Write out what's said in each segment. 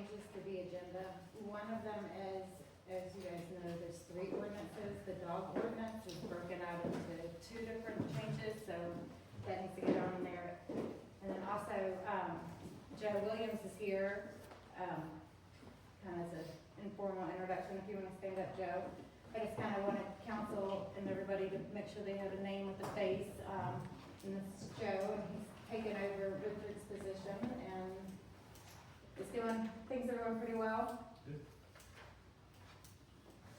changes to the agenda. One of them is, as you guys know, there's 3 ordinances. The dog ordinance is broken out into 2 different changes, so that needs to get on there. And then also, Joe Williams is here, kind of as an informal introduction, if you want to stand up, Joe. I just kind of wanted council and everybody to make sure they have a name with a face. And this is Joe, and he's taken over Richard's position, and things are going pretty well. Good.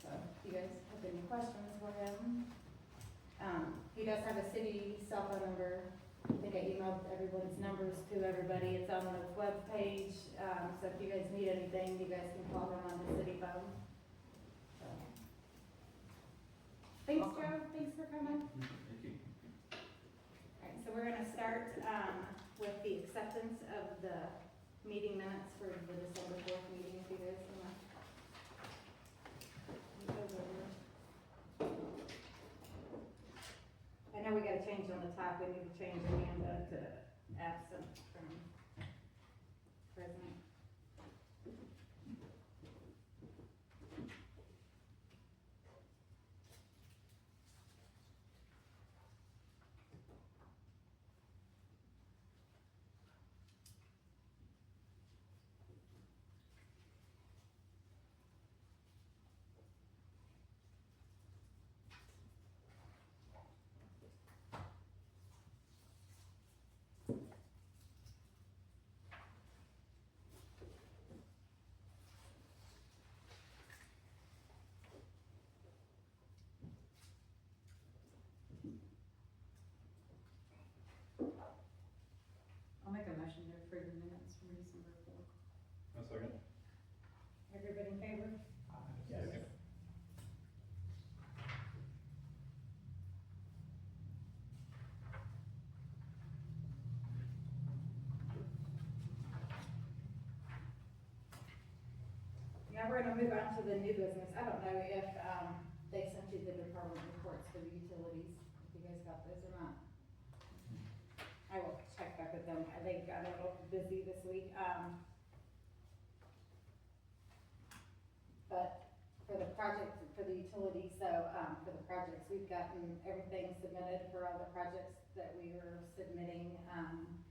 So, if you guys have any questions for him. He does have a city cell phone number. I think I emailed everyone's numbers to everybody. It's on the webpage. So if you guys need anything, you guys can call him on the city phone. So. Thanks, Joe. Thanks for coming. Thank you. All right, so we're gonna start, with the acceptance of the meeting minutes for the December 4th meeting, if you guys wanna. Move those over. I know we got a change on the top, we need to change Amanda to absent from present. I'll make a motion to approve the minutes from December 4th. A second. Everybody in favor? Yes. Now we're gonna move on to the new business. I don't know if, they sent you the department reports for the utilities, if you guys got those or not. I will check back with them. They got a little busy this week. But for the project, for the utilities, so, for the projects, we've gotten everything submitted for all the projects that we were submitting.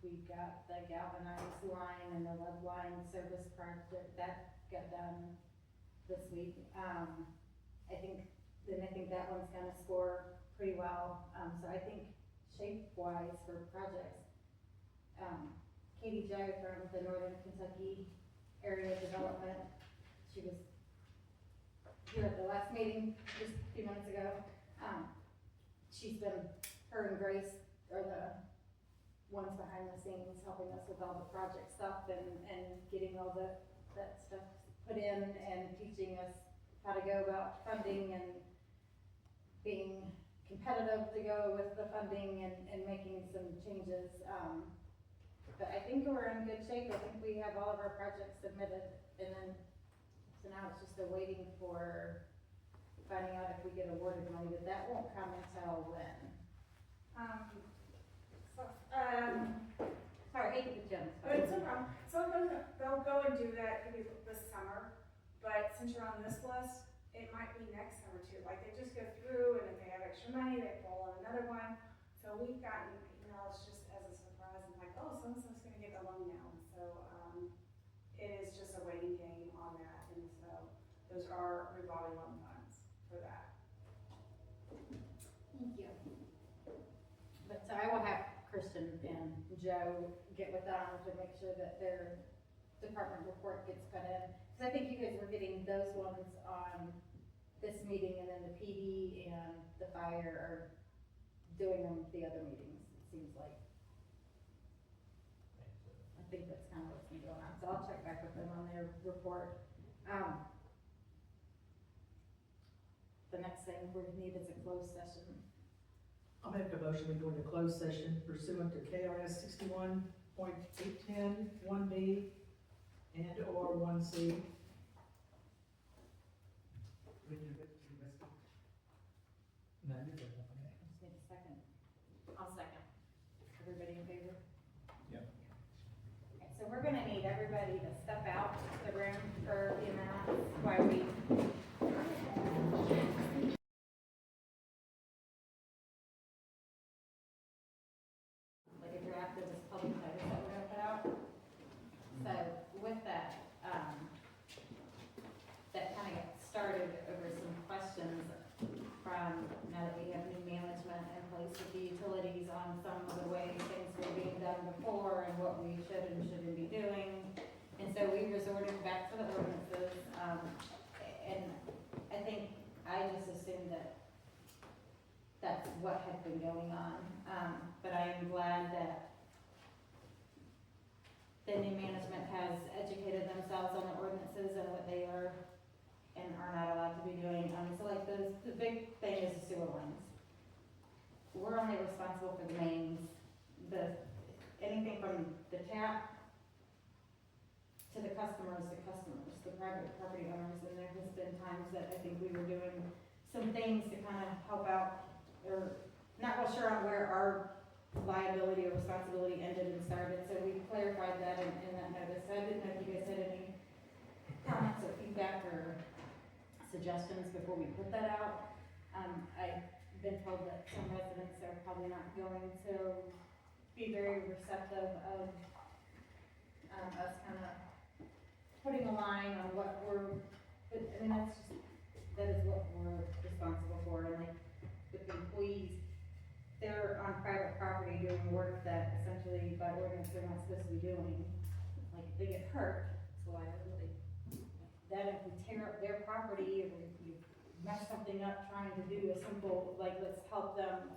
We've got the galvanized line and the lead line service project, that got done this week. I think that one's gonna score pretty well. So I think shape-wise for projects, Katie Jo from the Northern Kentucky Area Development, she was here at the last meeting just a few minutes ago. She's been, her and Grace are the ones behind the scenes helping us with all the project stuff and getting all that stuff put in and teaching us how to go about funding and being competitive to go with the funding and making some changes. But I think we're in good shape. I think we have all of our projects submitted, and then, so now it's just a waiting for finding out if we get awarded money, but that won't come until when? Sorry, I hate to Jim. But it's no problem. So they'll go and do that maybe this summer, but since you're on this list, it might be next summer too. Like they just go through, and if they have extra money, they pull on another one. So we've gotten emails just as a surprise and like, oh, so-and-so's gonna get a loan now. So, it is just a waiting game on that, and so those are revolving loan funds for that. Thank you. But so I will have Kristen and Joe get with them to make sure that their department report gets put in. Cause I think you guys were getting those ones on this meeting, and then the PD and the fire are doing them the other meetings, it seems like. I think that's kind of what's been going on, so I'll check back with them on their report. The next thing we need is a closed session. I'll make a motion, we go into closed session pursuant to KRS 61.810, 1B and or 1C. Just need a second. I'll second. Everybody in favor? Yeah. Okay, so we're gonna need everybody to step out the room. been going on. But I am glad that the new management has educated themselves on the ordinances and what they are and are not allowed to be doing. So like the big thing is the sewer lines. We're only responsible for the mains, anything from the tap to the customers, the private property owners, and there has been times that I think we were doing some things to kind of help out, or not real sure on where our liability or responsibility ended and started, so we clarified that in that notice. I didn't know if you guys had any comments or feedback or suggestions before we put that out. I've been told that some residents are probably not going to be very receptive of us kind of putting a line on what we're, but, I mean, that is what we're responsible for, and like, with the employees, they're on private property doing work that essentially by ordinance they're not supposed to be doing. Like, if they get hurt, it's liability. That if we tear up their property, or we mess something up trying to do a simple, like, let's help them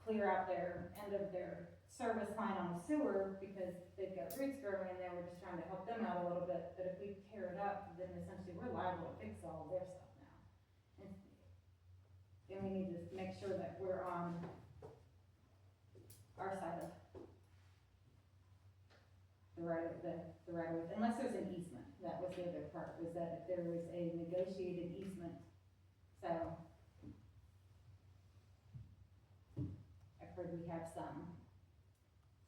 clear out their end of their service line on the sewer because they've got roots growing in there, we're just trying to help them out a little bit, but if we tear it up, then essentially we're liable to fix all their stuff now. And we need to make sure that we're on our side of the right of, unless there's an easement. That was the other part, was that if there was a negotiated easement, so I've heard we have some,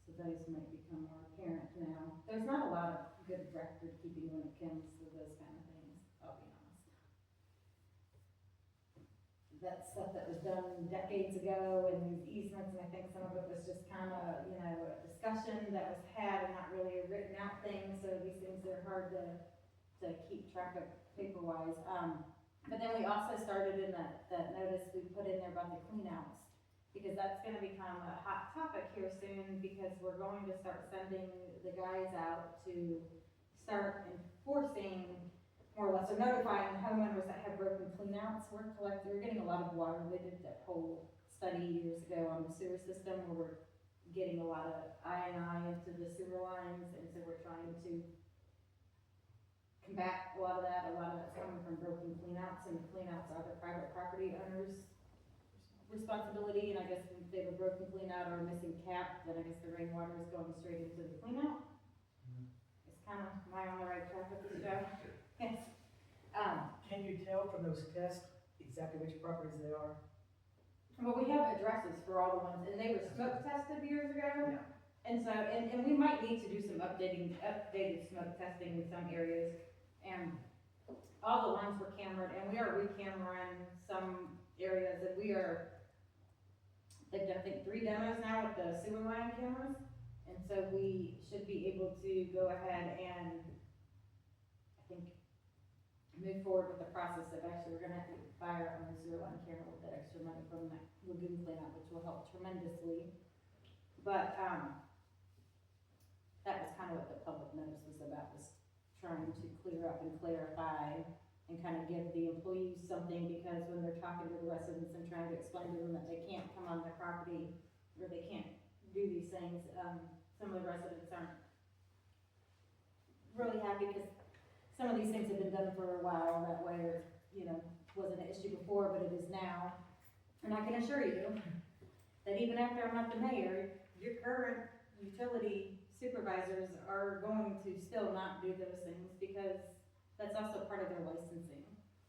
so those might become more apparent now. There's not a lot of good record keeping when it comes to those kind of things, I'll be honest. That's stuff that was done decades ago, and these easements, and I think some of it was just kind of, a discussion that was had and not really a written out thing, so these things are hard to keep track of paper-wise. But then we also started in that notice we put in there about the cleanouts, because that's gonna become a hot topic here soon, because we're going to start sending the guys out to start enforcing, more or less, or notifying homeowners that have broken cleanouts. We're getting a lot of water. We did that whole study years ago on the sewer system, where we're getting a lot of I into the sewer lines, and so we're trying to combat a lot of that. A lot of it's coming from broken cleanouts, and the cleanouts are the private property owners' responsibility, and I guess if they have a broken cleanout or a missing cap, then I guess the rainwater is going straight into the cleanout. It's kind of, am I on the right track with this, Joe? Yes. Can you tell from those tests exactly which properties they are? Well, we have addresses for all the ones, and they were smoke tested years ago. Yeah. And so, and we might need to do some updated smoke testing in some areas. And all the lines were cambered, and we are re-cammering some areas, and they've done, I think, 3 demos now with the sewer line cameras. And so we should be able to go ahead and, I think, move forward with the process of actually, we're gonna have to buy our own sewer line camera with that extra money from that lagoon cleanup, which will help tremendously. But, that was kind of what the public notice was about, was trying to clear up and clarify and kind of give the employees something, because when they're talking to the residents and trying to explain to them that they can't come on their property or they can't do these things, some of the residents aren't really happy, because some of these things have been done for a while that way, or, wasn't an issue before, but it is now. And I can assure you that even after I'm not the mayor, your current utility supervisors are going to still not do those things, because that's also part of their licensing.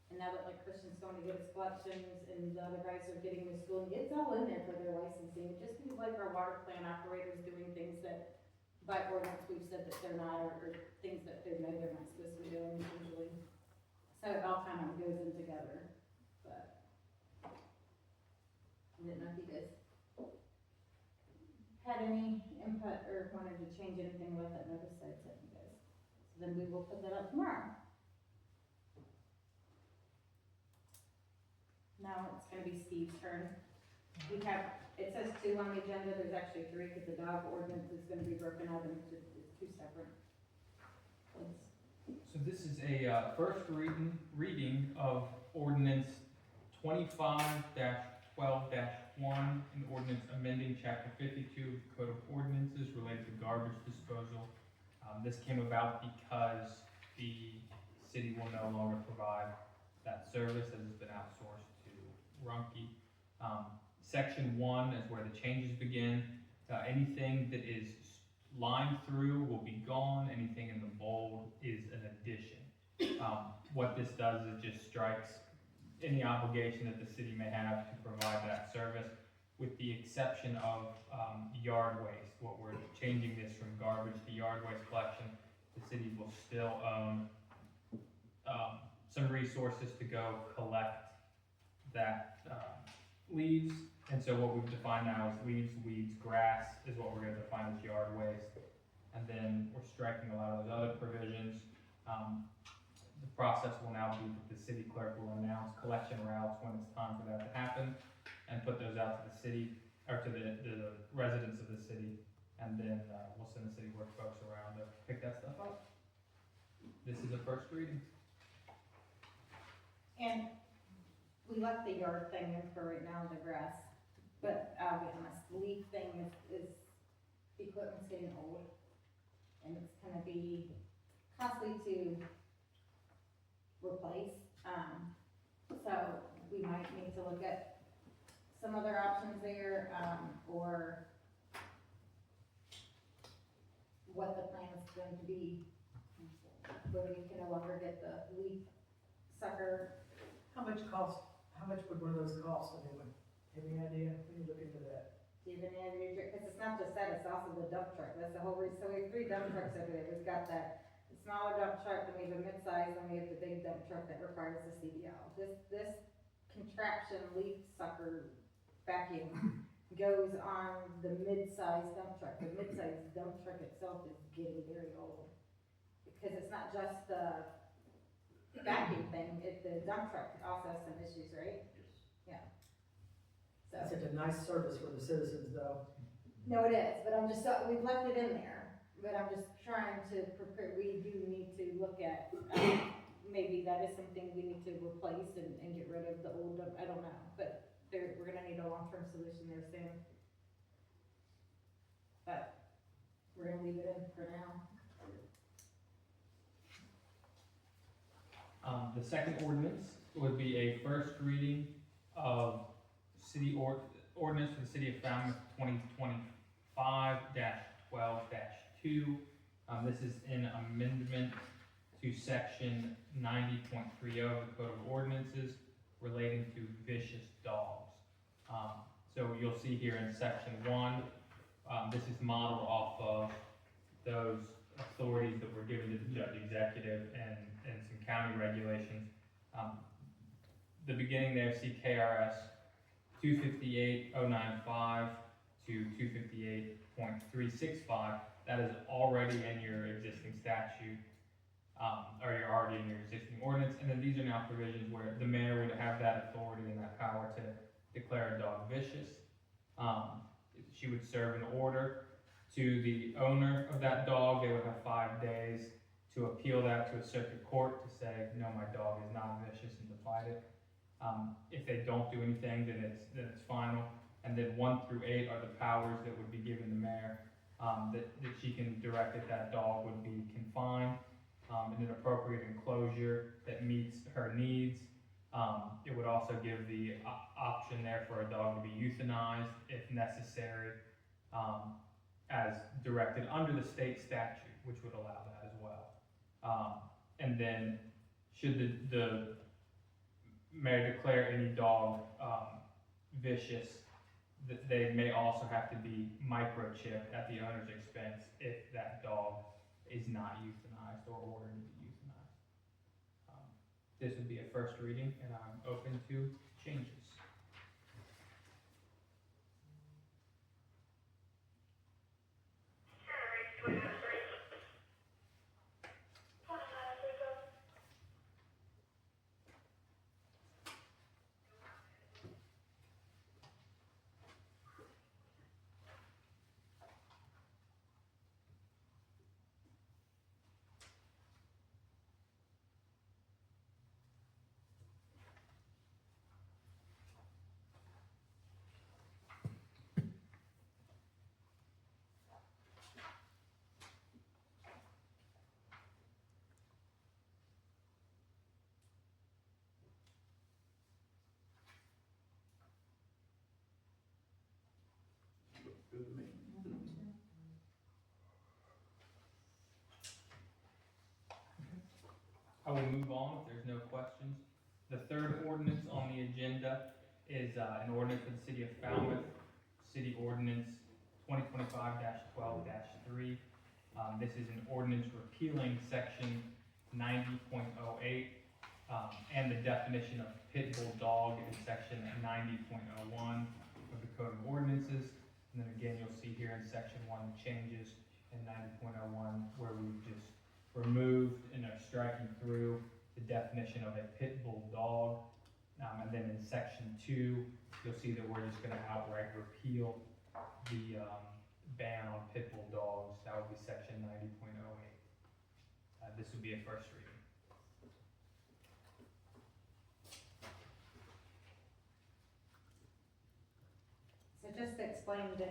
And now that like Christian's going to get his collections and the other guys are getting their schooling, it's all in there for their licensing. It just be like our water plant operators doing things that by ordinance we've said that they're not, or things that they're not supposed to be doing usually. So it all kind of goes in together, but I didn't know if you guys had any input or wanted to change anything with that notice I sent you guys. So then we will put that up tomorrow. Now it's gonna be Steve's turn. We have, it says 2 on the agenda, there's actually 3, because the dog ordinance is gonna be broken out into 2 separate things. So this is a first reading of ordinance 25-12. 12-1, an ordinance amending chapter 52 of the Code of Ordinances related to garbage disposal. This came about because the city will no longer provide that service as it's been outsourced to Rumpke. Section 1 is where the changes begin. Anything that is lined through will be gone. Anything in the bold is an addition. What this does is it just strikes any obligation that the city may have to provide that service, with the exception of yard waste. What we're changing this from garbage to yard waste collection. The city will still own some resources to go collect that leaves. And so what we've defined now is leaves, weeds, grass is what we're going to define as yard waste. And then we're striking a lot of those other provisions. The process will now be that the city clerk will announce collection routes when it's time for that to happen, and put those out to the city, or to the residents of the city, and then we'll send the city work folks around to pick that stuff up. This is a first reading. And we left the yard thing in for right now, the grass, but I'll be honest, the leaf thing is the equipment's getting old, and it's gonna be costly to replace, so we might need to look at some other options there, or what the plan is going to be, whether you can no longer get the leaf sucker. How much would one of those cost, anyone? Have any idea? We need to look into that. Even in, because it's not just that, it's also the dump truck, that's the whole reason, so we have 3 dump trucks over there, we've got that smaller dump truck, then we have a mid-size, then we have the big dump truck that requires a CDL. This contraption leaf sucker vacuum goes on the mid-size dump truck. The mid-size dump truck itself is getting very old, because it's not just the vacuum thing, the dump truck also has some issues, right? Yeah. So. That's such a nice service for the citizens, though. No, it is, but I'm just, we've left it in there, but I'm just trying to prepare, we do need to look at, maybe that is something we need to replace and get rid of the old, I don't know, but we're gonna need a long-term solution there soon. But, we're gonna leave it in for now. The second ordinance would be a first reading of city ordinance for the city of Falmouth 2025-12-2. This is an amendment to section 90.30 of the Code of Ordinances relating to vicious dogs. So you'll see here in section 1, this is modeled off of those authorities that were given to the judge executive and some county regulations. The beginning there, see KRS 258.095 to 258.365. That is already in your existing statute, or you're already in your existing ordinance. And then these are now provisions where the mayor would have that authority and that power to declare a dog vicious. She would serve an order to the owner of that dog. They would have 5 days to appeal that to a circuit court to say, no, my dog is not vicious, and to fight it. If they don't do anything, then it's final. And then 1 through 8 are the powers that would be given the mayor, that she can direct that that dog would be confined in an appropriate enclosure that meets her needs. It would also give the option there for a dog to be euthanized if necessary, as directed under the state statute, which would allow that as well. And then should the mayor declare any dog vicious, that they may also have to be microchipped at the owner's expense if that dog is not euthanized or ordered to be euthanized. This would be a first reading, and I'm open to changes. Good to me. I will move on if there's no questions. The third ordinance on the agenda is an ordinance for the city of Falmouth, city ordinance 2025-12-3. This is an ordinance repealing section 90.08 and the definition of pit bull dog in section 90.01 of the Code of Ordinances. And then again, you'll see here in section 1 changes in 90.01 where we've just removed and are striking through the definition of a pit bull dog. And then in section 2, you'll see that we're just gonna outright repeal the ban on pit bull dogs. That would be section 90.08. This would be a first reading. So just to explain to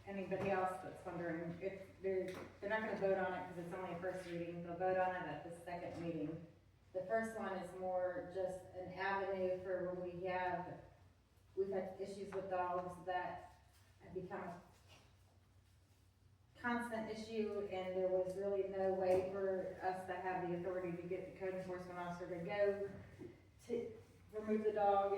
anybody else that's wondering, if they're not gonna vote on it because it's only a first reading, they'll vote on it at the second meeting. The first one is more just an avenue for when we've had issues with dogs that have become a constant issue, and there was really no way for us to have the authority to get the code enforcement officer to go to remove the dog,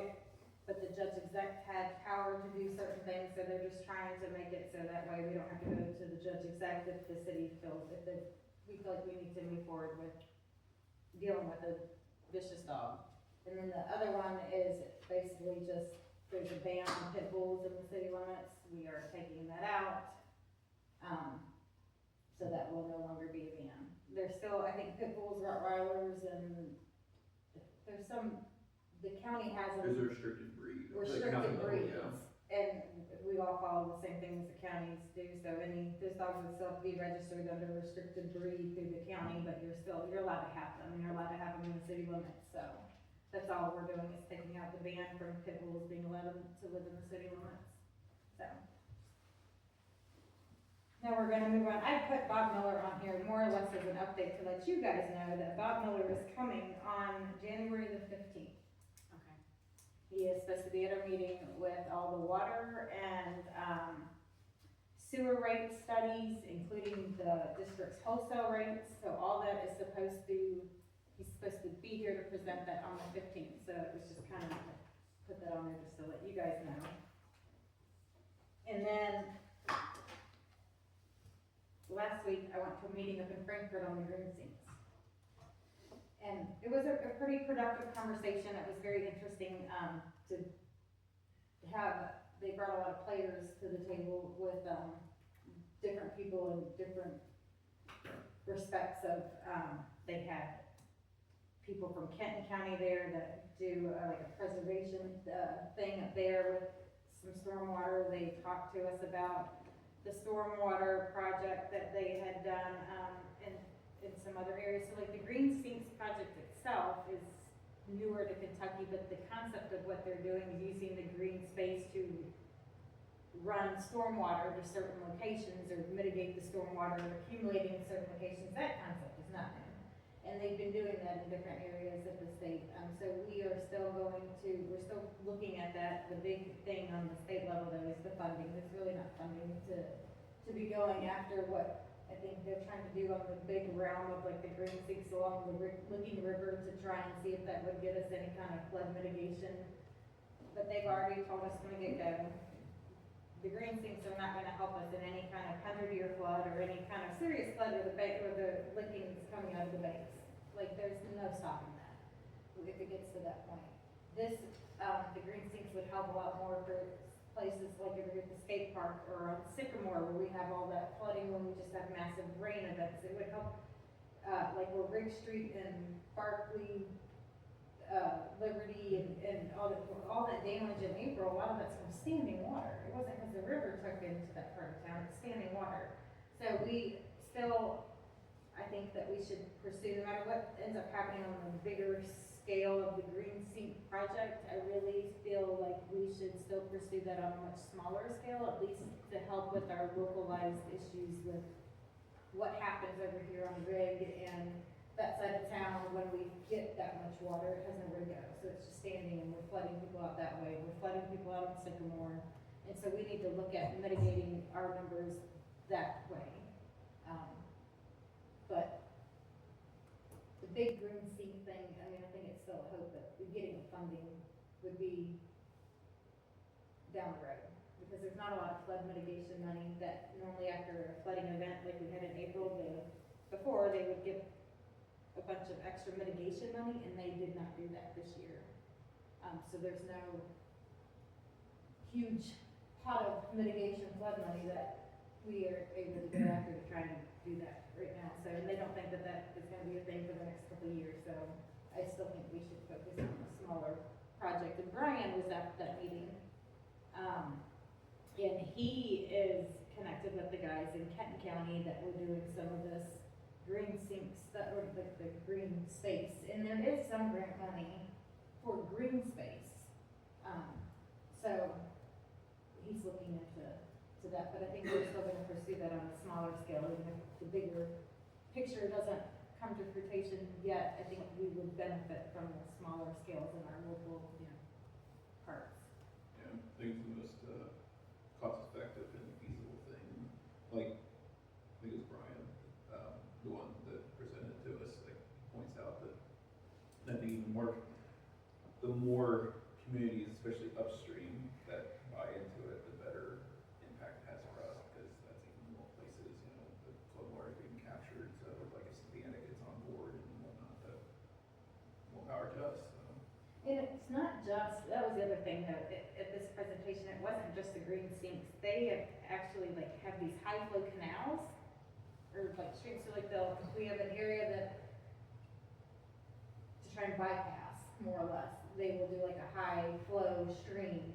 but the judge exec had power to do certain things, so they're just trying to make it so that way we don't have to go to the judge exec if the city feels, we feel like we need to move forward with dealing with a vicious dog. And then the other one is basically just, there's a ban on pit bulls in the city limits, we are taking that out. So that will no longer be a ban. There's still, I think, pit bulls, Rottweilers, and there's some, the county has them. Is there restricted breed? Restricted breeds, Yeah. and we all follow the same things the counties do, so those dogs would still have to be registered under restricted breed through the county, but you're allowed to have them, you're allowed to have them in the city limits, so that's all we're doing is taking out the ban from pit bulls being allowed to live in the city limits, so. Now we're gonna move on. I put Bob Miller on here more or less as an update to let you guys know that Bob Miller is coming on January the 15th. Okay. He is supposed to be at a meeting with all the water and sewer rate studies, including the district's wholesale rates. So all that is he's supposed to be here to present that on the 15th. So it was just kind of put that on there just to let you guys know. And then last week I went to a meeting up in Frankfurt on the green sinks. And it was a pretty productive conversation. It was very interesting to have, they brought a lot of players to the table with different people in different respects of, they had people from Kenton County there that do like a preservation thing up there with some stormwater. They talked to us about the stormwater project that they had done in some other areas. So like the Green Sinks project itself is newer to Kentucky, but the concept of what they're doing is using the green space to run stormwater to certain locations or mitigate the stormwater accumulating in certain locations. That concept is not new. And they've been doing that in different areas of the state. So we're still looking at that. The big thing on the state level though is the funding. There's really not funding to be going after what I think they're trying to do on the big realm of like the green sinks along the Licking River to try and see if that would get us any kind of flood mitigation. But they've already told us from the get-go, the green sinks are not gonna help us in any kind of 100-year flood or any kind of serious flood where the licking is coming out of the banks. Like there's no stopping that if it gets to that point. The green sinks would help a lot more for places like over at the skate park or on Sycamore where we have all that flooding when we just have massive rain events. It would help, like where Rigg Street and Barkley, Liberty and all that damage in April, a lot of that's from standing water. It wasn't because the river took into that part of town, it's standing water. So we still, I think that we should pursue, no matter what ends up happening on the bigger scale of the green sink project, I really feel like we should still pursue that on a much smaller scale, at least to help with our localized issues with what happens over here on Rigg and that side of town when we get that much water. It has nowhere to go, so it's just standing and we're flooding people out that way. We're flooding people out on Sycamore, And so we need to look at mitigating our numbers that way. But the big green sink thing, I mean, I think it's still a hope that getting funding would be down the road. Because there's not a lot of flood mitigation money that normally after a flooding event like we had in April, before they would give a bunch of extra mitigation money, and they did not do that this year. So there's no huge pot of mitigation flood money that we are able to go after to try and do that right now. So, and they don't think that that is gonna be a thing for the next couple of years, so I still think we should focus on a smaller project. And Brian was at that meeting, and he is connected with the guys in Kenton County that were doing some of this green sinks, or the green space, and there is some grant money for green space. So he's looking into that, but I think we're still gonna pursue that on a smaller scale, even if the bigger picture doesn't come to fruition yet. I think we would benefit from the smaller scales in our local, parks. Yeah, I think it's the most, cost-effective and feasible thing, like, I think it was Brian, the one that presented to us, like, points out that I think the more communities, especially upstream, that buy into it, the better impact it has for us, because that's even more places, the flood water is being captured, so like if Indiana gets on board and whatnot, that more power to us, so. And it's not just, that was the other thing though, at this presentation, it wasn't just the green sinks. They have actually have these high flow canals, or streams, so we have an area that, to try and bypass, more or less, they will do a high flow stream,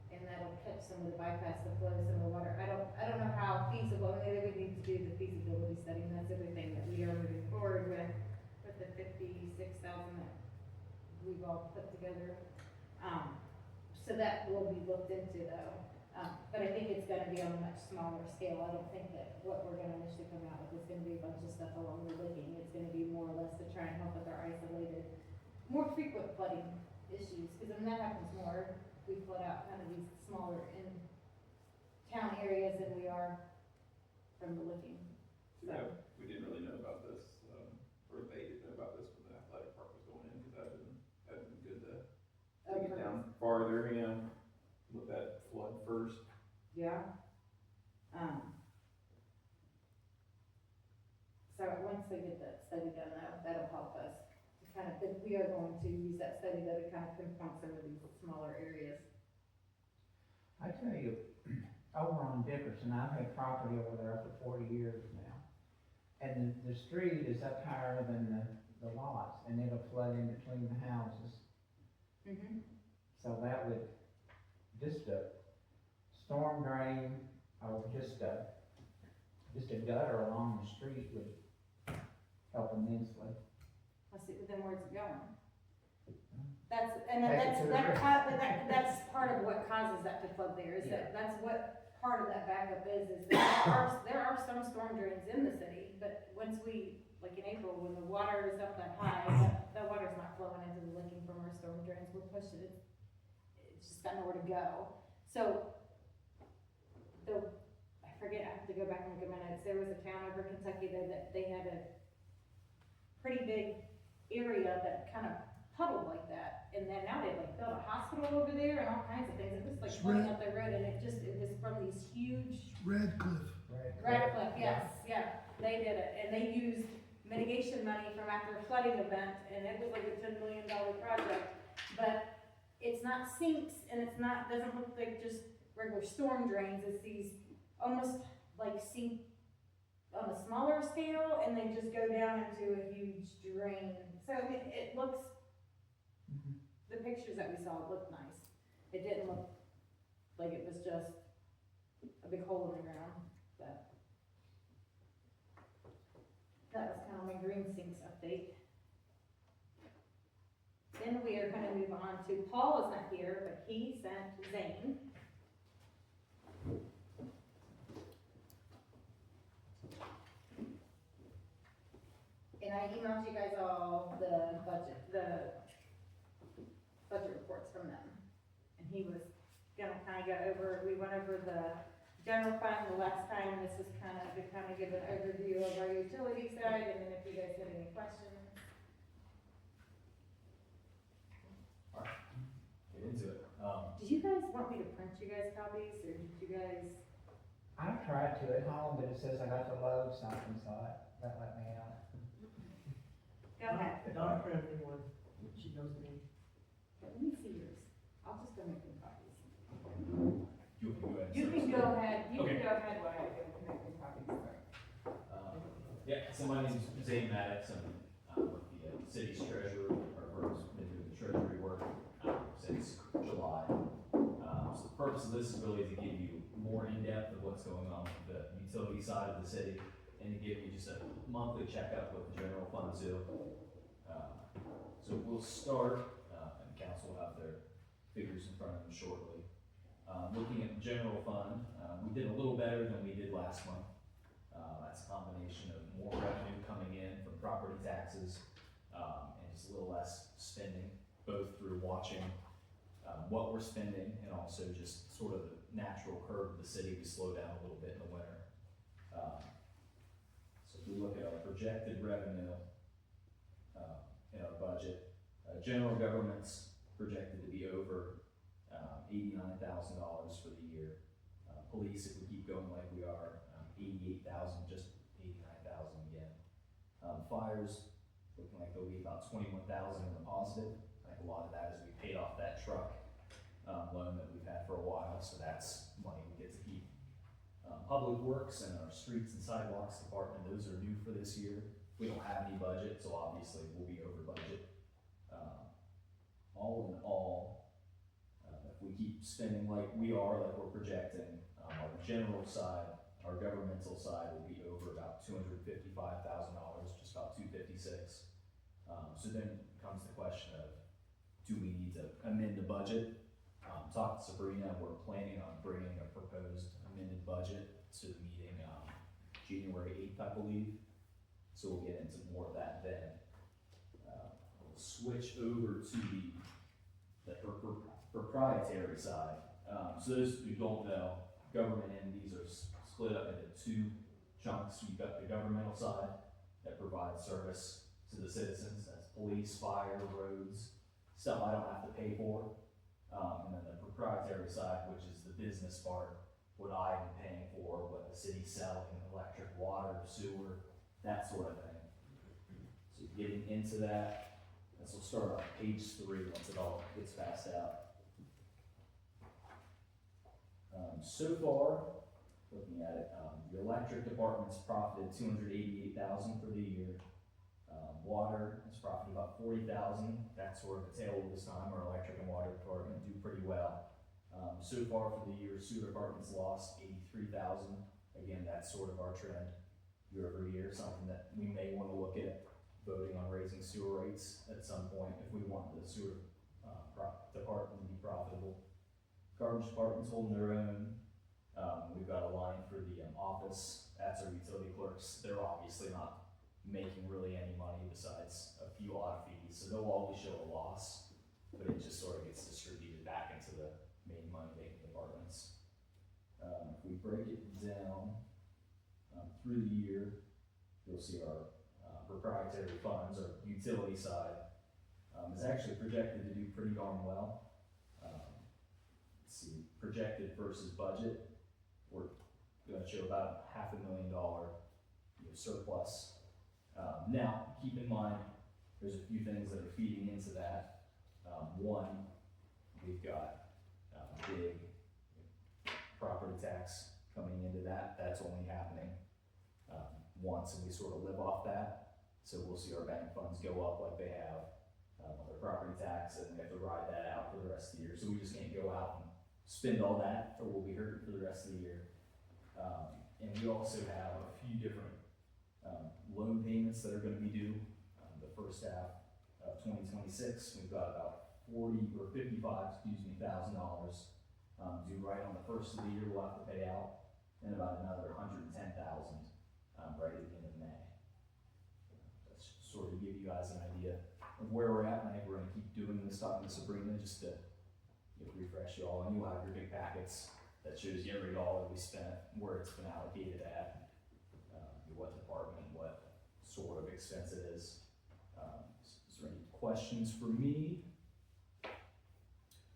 and that'll catch some of the bypass, the flow, some of the water. I don't know how feasible, maybe we need to do the feasibility study, and that's everything that we are moving forward with the 56,000 that we've all put together. So that will be looked into though. But I think it's gonna be on a much smaller scale. I don't think that what we're gonna initially come out with is gonna be a bunch of stuff along the licking. It's gonna be more or less to try and help with our isolated, more frequent flooding issues, because when that happens more, we flood out kind of these smaller in-town areas than we are from the licking. So. Yeah, we didn't really know about this, or they didn't know about this when the athletic park was going in, because that'd been good to get down farther, let that flood first. Yeah. So once we get that study done, that'll help us to kind of, if we are going to use that study to kind of pinpoint some of these smaller areas. I tell you, over on Dickerson, I've had property over there for 40 years now. And the street is up higher than the lots, and it'll flood in between the houses. Mm-hmm. So that would, just a storm drain, or just a gutter along the street would help immensely. Let's see, but then where's it going? Take it to the river. That's part of what causes that to flood there, is that's what part of that backup is that there are some storm drains in the city, but once we, like in April, when the water is up that high, that water's not flowing into the licking from our storm drains, we're pushing it, it's just got nowhere to go. So, I forget, I have to go back and look at my notes, there was a town over Kentucky that they had a pretty big area that kind of puddled like that, and then now they built a hospital over there and all kinds of things, it was flooding up their road, and it was from these huge. Radcliffe. Radcliffe, yes, yeah, they did it, and they used mitigation money from after a flooding event, and it was like a $10 million project, but it's not sinks, and doesn't look like just regular storm drains, it's these almost like sink on a smaller scale, and they just go down into a huge drain, so I mean, it looks, the pictures that we saw looked nice, it didn't look like it was just a big hole in the ground, but that was kind of my green sinks update. Then we are gonna move on to, Paul is not here, but he sent Zane. And I emailed you guys all the budget reports from them. And he was gonna kind of go over, we went over the general fund the last time, this is kind of to kind of give an overview of our utility side, and then if you guys have any questions. Get into it. Did you guys want me to print you guys copies, or did you guys? I've tried to at home, but it says I got to load something, so that let me out. Go ahead. Don't print anyone, she knows me. Let me see yours. I'll just go make them copies. You can go ahead. You can go ahead, you can Okay. go ahead while I go make them copies. Yeah, so my name is Zane Maddox, I'm with the city's treasurer, or firm's been doing the treasury work since July. So the purpose of this is really to give you more in-depth of what's going on with the utility side of the city, and to give you just a monthly checkup with the general fund too. So we'll start, and the council will have their figures in front of them shortly. Looking at the general fund, we did a little better than we did last month. That's a combination of more revenue coming in from property taxes, and just a little less spending, both through watching what we're spending and also just sort of the natural curve of the city. We slow down a little bit in the winter. So if we look at our projected revenue in our budget, general government's projected to be over $89,000 for the year. Police, if we keep going like we are, 88,000, just 89,000 again. Fires, looking like they'll be about 21,000 in the positive. I think a lot of that is we paid off that truck loan that we've had for a while, so that's money we get to keep. Public Works and our streets and sidewalks department, those are new for this year. We don't have any budget, so obviously we'll be over budget. All in all, if we keep spending like we are, like we're projecting, our general side, our governmental side will be over about $255,000, just about 256. So then comes the question of, do we need to amend the budget? Talked to Sabrina, we're planning on bringing a proposed amended budget to the meeting, January 8th, I believe. So we'll get into more of that then. We'll switch over to the proprietary side. So those who don't know, government entities are split up into two chunks. You've got the governmental side that provides service to the citizens, that's police, fire, roads, stuff I don't have to pay for. And then the proprietary side, which is the business part, what I'm paying for, what the city's selling, electric, water, sewer, that sort of thing. So getting into that, this will start on page 3 once it all gets passed out. So far, looking at it, the electric department's profited $288,000 for the year. Water has profited about $40,000. That's sort of a tale of this time. Our electric and water department do pretty well. So far for the year, sewer department's lost $83,000. Again, that's sort of our trend year over year, something that we may want to look at voting on raising sewer rates at some point if we want the sewer department to be profitable. Garbage department's holding their own. We've got a line for the office, that's our utility clerks. They're obviously not making really any money besides a few odd fees, so they'll always show a loss, but it just sort of gets distributed back into the main money-making departments. If we break it down through the year, you'll see our proprietary funds, our utility side, is actually projected to do pretty darn well. Let's see, projected versus budget, we're going to show about $500,000 surplus. Now, keep in mind, there's a few things that are feeding into that. One, we've got big property tax coming into that. That's only happening once, and we sort of live off that. So we'll see our bank funds go up like they have with our property tax, and we have to ride that out for the rest of the year. So we just can't go out and spend all that, or we'll be hurt for the rest of the year. And we also have a few different loan payments that are going to be due the first half of 2026. We've got about $50,000 due right on the first of the year. We'll have to pay out, and about another $110,000 right at the end of May. That's sort of give you guys an idea of where we're at. And I think we're going to keep doing this, talking to Sabrina, just to refresh you all, and you'll have your big packets that shows you every dollar we spent, where it's been allocated at, what department, what sort of expense it is. Is there any questions for me?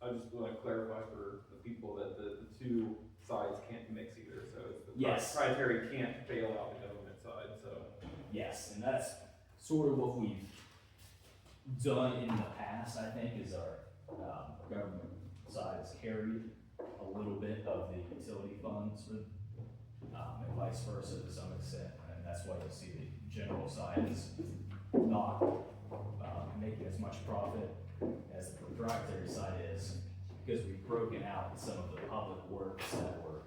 I just wanna clarify for the people that the two sides can't mix either, so it's the Yes. proprietary can't bail out the government side, so. Yes, and that's sort of what we've done in the past, I think, is our government side has carried a little bit of the utility funds, and vice versa to some extent, and that's why you'll see the general side is not making as much profit as the proprietary side is, because we've broken out some of the public works that were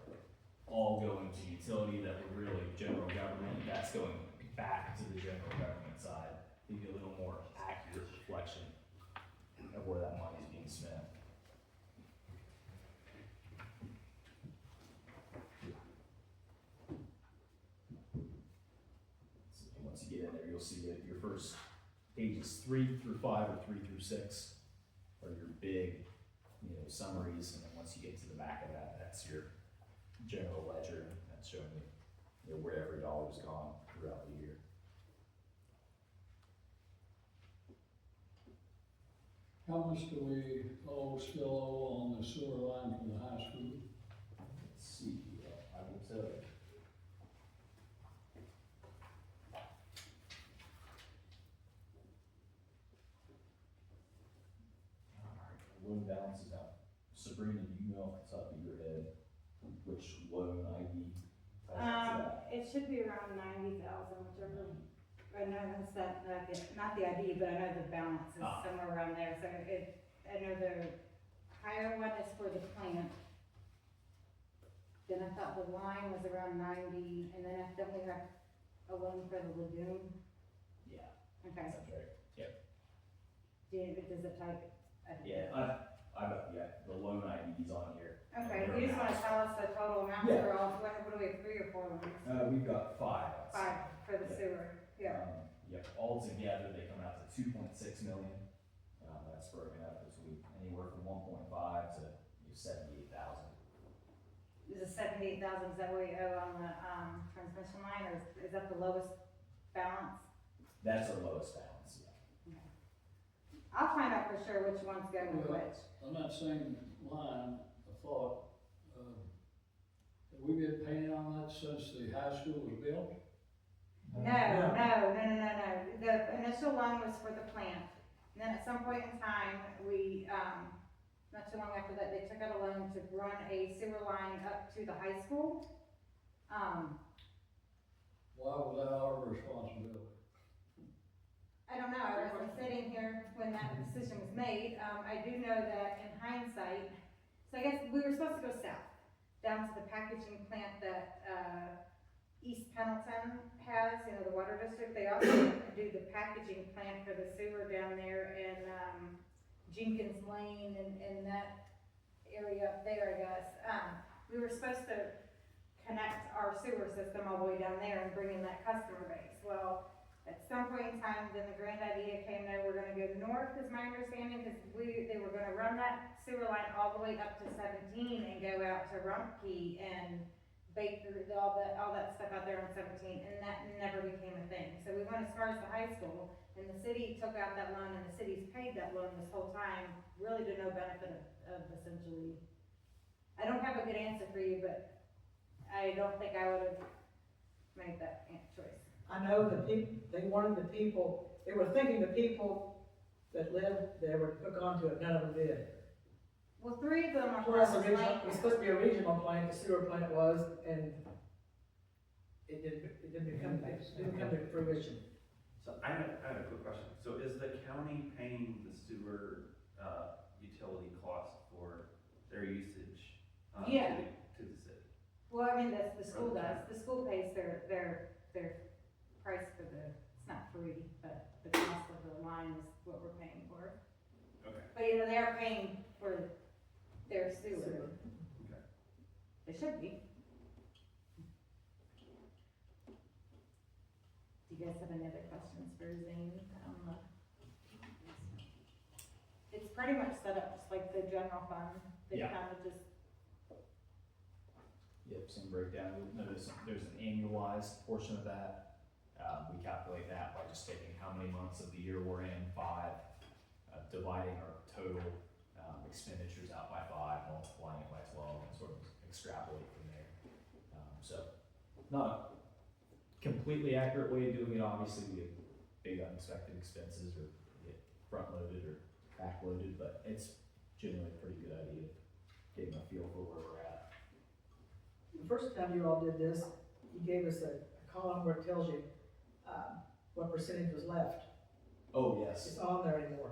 all going to utility that were really general government, that's going back to the general government side, to give you a little more accurate reflection of where that money is being spent. So once you get in there, you'll see that your first pages 3 through 5 or 3 through 6 are your big, summaries, and then once you get to the back of that, that's your general ledger, that's showing you, where every dollar's gone throughout the year. How much do we still owe on the sewer line for the high school? Let's see, I will tell you. Alright, loan balance is out. Sabrina, do you know off the top of your head which loan ID? It should be around 90,000, whichever, I know that's not the ID, but I know the balance is somewhere around there, so I know the higher one is for the plant. Then I thought the line was around 90, and then don't we have a loan for the lagoon? Yeah, Okay, that's right. does it type? Yeah, the loan ID's on here. Okay, you just wanna tell us the total amount Yeah. for all, what do we have, 3 or 4 loans? We've got 5. I'd say. 5 for the sewer, yeah. Yep, all together, they come out to 2.6 million. That's broken up between anywhere from 1.5 to 78,000. Is it 78,000, is that what we owe on the, transmission line, or is that the lowest balance? That's our lowest balance, yeah. I'll find out for sure which one's going with Well, which. On that same line, I thought, have we been paying on that since the high school was built? No. The initial loan was for the plant. And then at some point in time, we, not too long after that, they took out a loan to run a sewer line up to the high school. Why was that our responsibility? I don't know, I wasn't sitting here when that decision was made. I do know that in hindsight, so I guess we were supposed to go south, down to the packaging plant that, East Pendleton has, the water district. They also do the packaging plant for the sewer down there in, Jenkins Lane and that area up there, I guess. We were supposed to connect our sewer system all the way down there and bring in that customer base. Well, at some point in time, then the grand idea came that we're gonna go north, is my understanding, because they were gonna run that sewer line all the way up to 17 and go out to Rumpke and Baker, all that stuff out there on 17, and that never became a thing. So we went as far as the high school, and the city took out that loan, and the city's paid that loan this whole time, really to no benefit of essentially. I don't have a good answer for you, but I don't think I would have made that choice. I know they wanted the people, they were thinking the people that lived there would hook onto it, none of them did. Well, 3 of them are Plus, from it was supposed to be a regional plant, the sewer plant was, and it didn't come to fruition. So I have a quick question. So is the county paying the sewer, utility cost for their usage? Yeah. To the city? Well, I mean, the school does, the school pays their price for it's not free, but the cost of the line is what we're paying for. Okay. But they are paying for their sewer. Okay. They should be. Do you guys have any other questions for Zane? It's pretty much set up just like the general fund. They Yeah. kind of just, Yep, same breakdown, you'll notice there's an annualized portion of that. We calculate that by just taking how many months of the year we're in, 5, dividing our total expenditures out by 5, multiplying it by 12, and sort of extrapolate from there. So, not a completely accurate way of doing it, obviously, we get big unexpected expenses, or get front-loaded or back-loaded, but it's generally a pretty good idea of getting a feel for where we're at. The first time you all did this, you gave us a column where it tells you, what percentage was left. Oh, yes, It's on there anymore.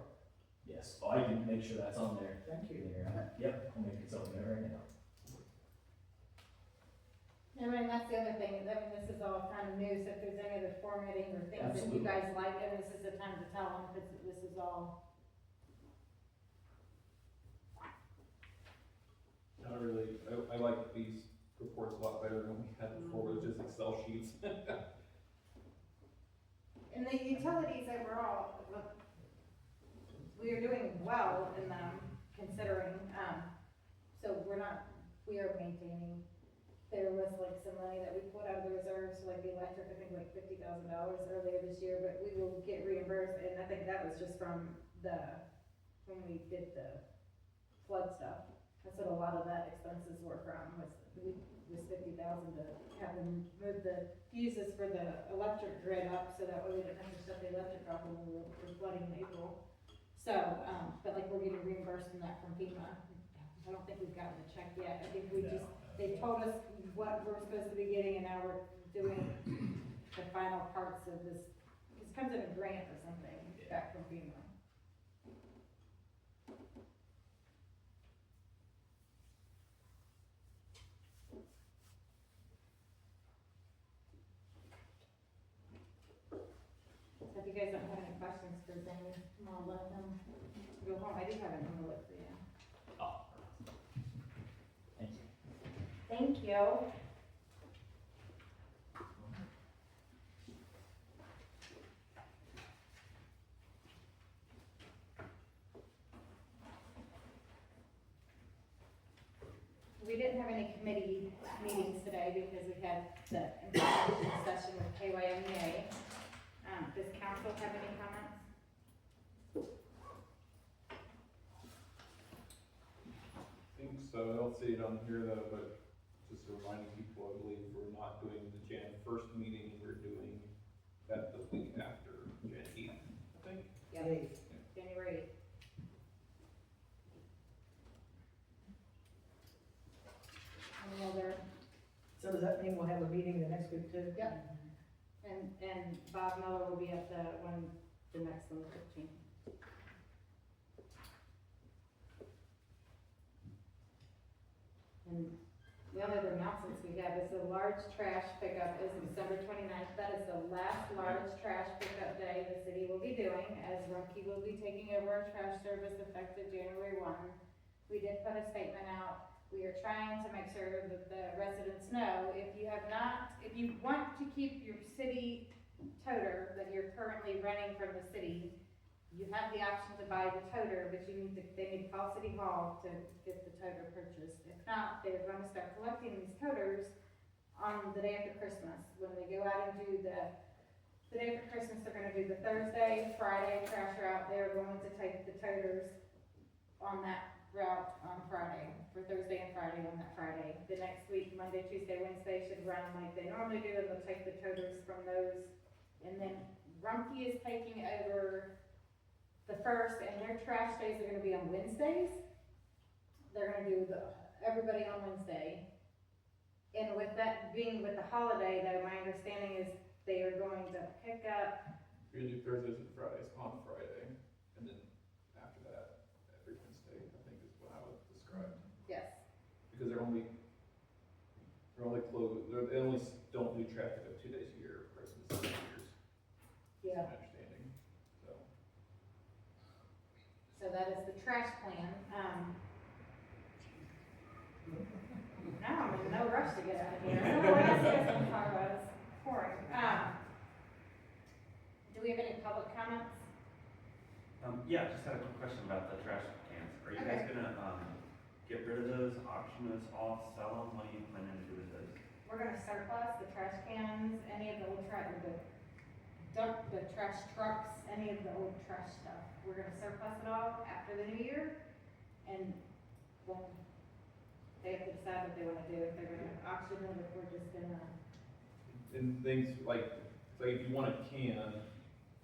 yes, oh, I can make sure that's on there. Thank you. Yep, I'll make it something there right now. I mean, that's the other thing, I mean, this is all kind of new, so if there's any other formatting or things that you Absolutely. guys like, I mean, this is the time to tell them, because this is all. Not really, I like these reports a lot better than we had before, with just Excel sheets. And the utilities overall, we are doing well in them considering, so we are maintaining. There was like some money that we put out of the reserves, like the electric, I think like $50,000 earlier this year, but we will get reimbursed, and I think that was just from when we did the flood stuff. That's what a lot of that expenses were from, was $50,000 to have them move the fuses for the electric grid up, so that way we didn't have to shut the electric off when we were flooding in April. So, but like we're getting reimbursed from that from FEMA. I don't think we've gotten a check yet. I think they told us what we're supposed to be getting, and now we're doing the final parts of this. It comes in a grant or something back from FEMA. So if you guys don't have any questions for Zane, I'll let him go home. I do have an envelope for you. Oh, thank you. Thank you. We didn't have any committee meetings today because we had the information session with KYMEA. Does council have any comments? I think so, I don't see it on here though, but just reminding people, I believe we're not doing the Jan 1st meeting, we're doing that the week after, Jan 8th, I think. Yay. January 8th. Any other? So does that mean we'll have a meeting the next week too? Yep. And Bob Miller will be at the next one, the 15th. And the only other announcements we have is the large trash pickup is December 29th. That is the last large trash pickup day the city will be doing, as Rumpke will be taking over our trash service effective January 1. We did put a statement out. We are trying to make sure that the residents know, if you want to keep your city toter that you're currently renting from the city, you have the option to buy the toter, but they need to call City Hall to get the toter purchased. If not, they're gonna start collecting these toters on the day after Christmas. When they go out and do the day after Christmas, they're gonna do the Thursday, Friday trash route. They're going to take the toters on that route on Friday, for Thursday and Friday on that Friday. The next week, Monday, Tuesday, Wednesday should run like they normally do, and they'll take the toters from those. And then Rumpke is taking over the 1st, and their trash days are gonna be on Wednesdays. They're gonna do everybody on Wednesday. And with that being with the holiday, though, my understanding is they are going to pick up. You're gonna do Thursdays and Fridays on Friday, and then after that, every Wednesday, I think is how it's described. Yes. Because they're only closed, they only don't do trash pickup 2 days a year, Christmas and New Year's. Yeah. That's my understanding, so. So that is the trash plan. No, I'm in no rush to get out of here. I don't know what else you guys want to talk about, it's boring. Do we have any public comments? Yeah, just had a quick question about the trash cans. Are you guys gonna, get rid of those, auction those off, sell them? What are you planning to do with those? We're gonna surplus the trash cans, any of the old the trash trucks, any of the old trash stuff. We're gonna surplus it all after the new year, and then they have to decide what they wanna do, if they're gonna auction them, if we're just gonna. And things like, if you want a can,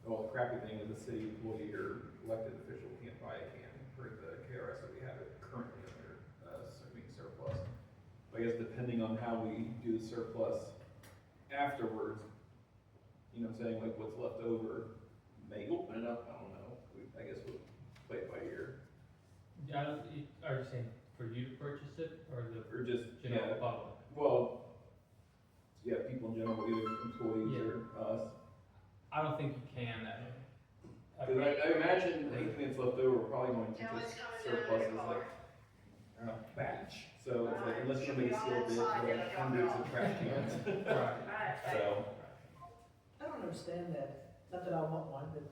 well, the crappy thing is the city employee or elected official can't buy a can for the KRS that we have it currently under, being surplus. I guess depending on how we do the surplus afterwards, you know what I'm saying, like what's left over, may open it up, I don't know. I guess we'll play it by ear. Yeah, are you saying for you to purchase it, or Or just, general yeah, public? well, yeah, people in general, either employees or us. I don't think you can, Cause I imagine anything that's left over, we're probably going to just surplus as like, batch. So it's like, unless you make a sealed bid for like hundreds of trash cans. Right. So, I don't understand that, not that I want one, but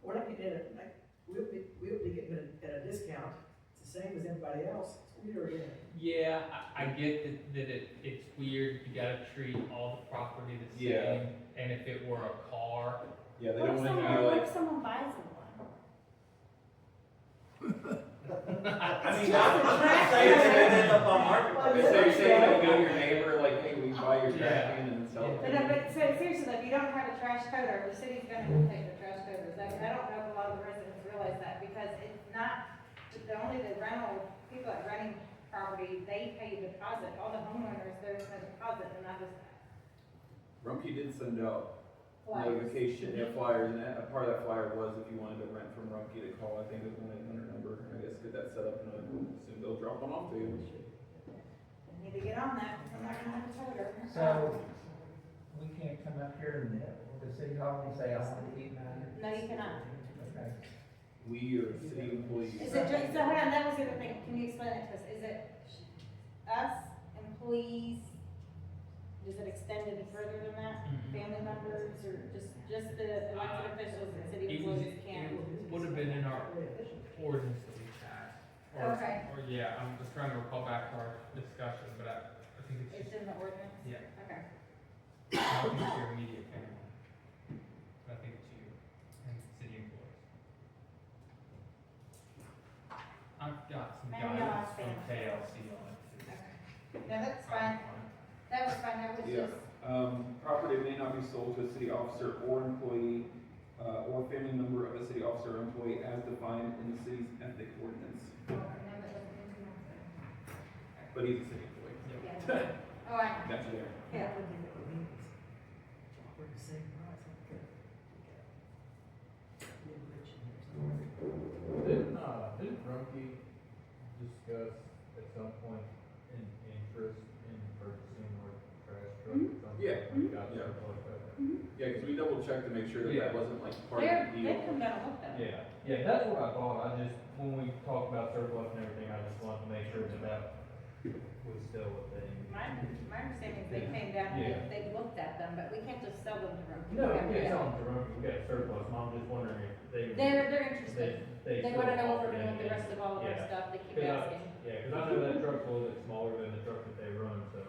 we're not getting it, like, we'll be getting it at a discount, it's the same as everybody else, it's weird, isn't it? Yeah, I get that it's weird, you gotta treat all the property the same. Yeah. And if it were a car, yeah, they What don't if want to someone, be what like, if someone buys one? I mean, that's say it and end up on marketplace. so you're saying like go to your neighbor, like, hey, we buy your Yeah. trash can and sell it. But, but so seriously, if you don't have a trash toter, the city's gonna take the trash toters. I don't know if a lot of the residents realize that, because it's not, only the rental, people that renting property, they pay a deposit. All the homeowners, there's no deposit, and not just Rumpke did send out flyers. notification, flyers, and a part of that flyer was if you wanted to rent from Rumpke to call, I think it was 1-800 number, and I guess get that set up, and I assume they'll drop one off to you. I need to get on that, I'm not gonna have a toter. So, we can't come up here and, the city hall and say, I want to keep mine? No, you cannot. Okay. We are city employees. Is it just, so hold on, that was the other thing, can you explain it to us? Is it us, employees? Is it extended further than that? Mhm. Family members, or just the elected officials and city employees can't? it would have been in our ordinance that we passed. Or- Okay. Or, yeah, I'm just trying to recall back to our discussion, but I think it's It's just, in the ordinance? yeah, Okay. I don't think it's your immediate family. But I think it's you and city employees. I've got some Maybe I'll guidance ask from them. KLC on it. No, that's fine, that was fine, that was Yeah. just, Property may not be sold to a city officer or employee, or family member of a city officer or employee as defined in the city's ethic ordinance. oh, no, that wasn't into my. But he's a city employee. Yeah. Oh, I know. Got you there. Yeah. We're the same price, I'm good. Being rich in here somewhere. Didn't Rumpke discuss at some point an interest in purchasing more trash trucks or something? Yeah. Like got Yeah. surplus of it? Yeah, because we double checked to make sure that that wasn't like part They're, of the they deal. come down and look at it. Yeah, that's what I thought, when we talked about surplus and everything, I just wanted to make sure that was still a thing. My understanding is they came down and Yeah. they looked at them, but we can't just sell them to them. No, we can't tell them to Rumpke, we got surplus, and I'm just wondering if they. They're interested, they still wanna know what we're offer doing with the anything. rest of all of our Yeah. stuff, they keep 'Cause I- asking. Yeah, cause I know that truck's a little bit smaller than the truck that they run, so